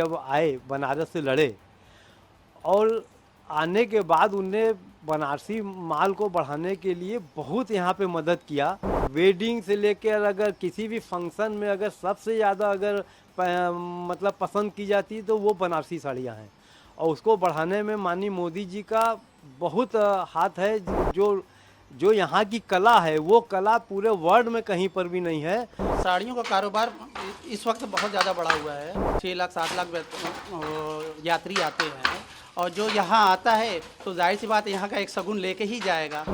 जब आए बनारस से लड़े और आने के बाद उनने बनारसी माल को बढ़ाने के लिए बहुत यहाँ पे मदद किया। वेडिंग से लेकर अगर किसी भी फंक्शन में अगर सबसे ज़्यादा अगर मतलब पसंद की जाती है तो वो बनारसी साड़ियाँ हैं और उसको बढ़ाने में माननीय मोदी जी का बहुत हाथ है। जो जो यहाँ की कला है वो कला पूरे वर्ल्ड में कहीं पर भी नहीं है। साड़ियों का कारोबार इस वक्त बहुत ज़्यादा बढ़ा हुआ है। 6 लाख 7 लाख यात्री आते हैं और जो यहाँ आता है तो जाहिर सी बात है यहाँ का एक शगुन लेके ही जाएगा।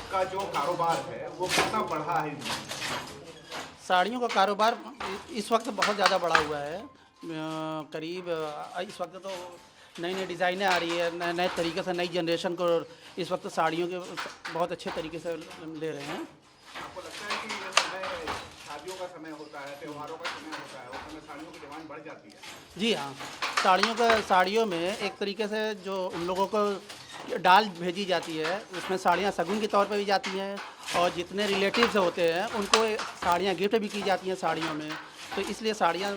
का जो कारोबार है वो कितना बढ़ा है? साड़ियों का कारोबार इस वक्त बहुत ज़्यादा बढ़ा हुआ है। करीब इस वक्त तो नई नई डिज़ाइनें आ रही है, नए नए तरीके से नई जनरेशन को इस वक्त साड़ियों के बहुत अच्छे तरीके से ले रहे हैं। आपको लगता है कि ये समय शादियों का समय होता है, त्योहारों का समय होता है, उस समय साड़ियों की डिमांड बढ़ जाती है? जी हाँ, साड़ियों में एक तरीके से जो उन लोगों को डाल भेजी जाती है उसमें साड़ियाँ शगुन के तौर पे भी जाती हैं और जितने रिलेटिव्स होते हैं उनको साड़ियाँ गिफ्ट भी की जाती हैं साड़ियों में। तो इसलिए साड़ियाँ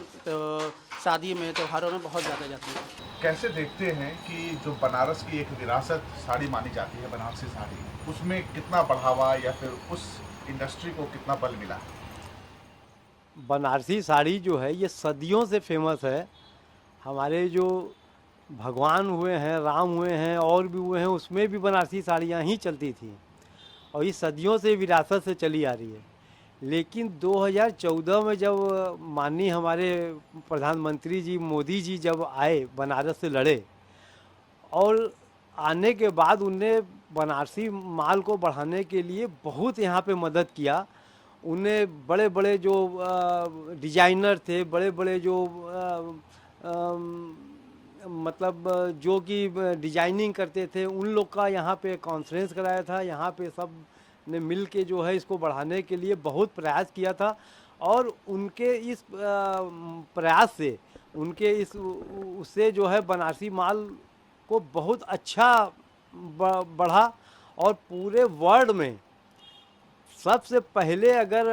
शादी में त्योहारों में बहुत ज़्यादा जाती हैं। कैसे देखते हैं कि जो बनारस की एक विरासत साड़ी मानी जाती है, बनारसी साड़ी, उसमें कितना बढ़ावा या फिर उस इंडस्ट्री को कितना बल मिला? बनारसी साड़ी जो है ये सदियों से फेमस है। हमारे जो भगवान हुए हैं, राम हुए हैं और भी हुए हैं, उसमें भी बनारसी साड़ियाँ ही चलती थी और ये सदियों से विरासत से चली आ रही है। लेकिन 2014 में जब माननीय हमारे प्रधानमंत्री जी मोदी जी जब आए बनारस से लड़े और आने के बाद उनने बनारसी माल को बढ़ाने के लिए बहुत यहाँ पे मदद किया। उन्हें बड़े बड़े जो डिजाइनर थे, बड़े बड़े जो मतलब जो कि डिजाइनिंग करते थे, उन लोग का यहाँ पे कॉन्फ्रेंस कराया था। यहाँ पे सब ने मिल के जो है इसको बढ़ाने के लिए बहुत प्रयास किया था और उनके इस प्रयास से, उनके इस उससे जो है बनारसी माल को बहुत अच्छा बढ़ा और पूरे वर्ल्ड में सबसे पहले अगर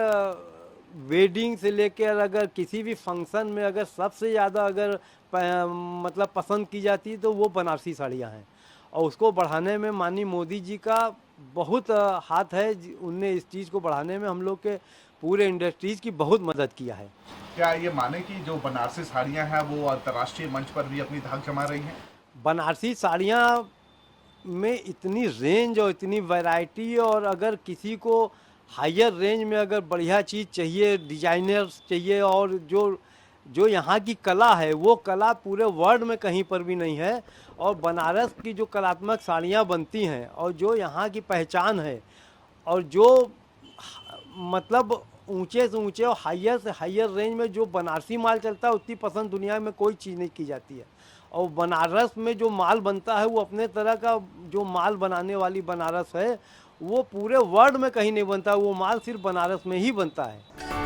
वेडिंग से लेकर अगर किसी भी फंक्शन में अगर सबसे ज़्यादा अगर मतलब पसंद की जाती है तो वो बनारसी साड़ियाँ हैं और उसको बढ़ाने में माननीय मोदी जी का बहुत हाथ है। उनने इस चीज़ को बढ़ाने में हम लोग के पूरे इंडस्ट्रीज़ की बहुत मदद किया है। क्या ये माने कि जो बनारसी साड़ियाँ हैं वो अंतर्राष्ट्रीय मंच पर भी अपनी धाक जमा रही हैं? बनारसी साड़ियाँ में इतनी रेंज और इतनी वैरायटी, और अगर किसी को हायर रेंज में अगर बढ़िया चीज़ चाहिए, डिजाइनर्स चाहिए, और जो यहाँ की कला है वो कला पूरे वर्ल्ड में कहीं पर भी नहीं है। और बनारस की जो कलात्मक साड़ियाँ बनती हैं और जो यहाँ की पहचान है और जो मतलब ऊंचे से ऊंचे और हायर से हायर रेंज में जो बनारसी माल चलता है उतनी पसंद दुनिया में कोई चीज़ नहीं की जाती है। और बनारस में जो माल बनता है वो अपने तरह का जो माल बनाने वाली बनारस है वो पूरे वर्ल्ड में कहीं नहीं बनता, वो माल सिर्फ बनारस में ही बनता है।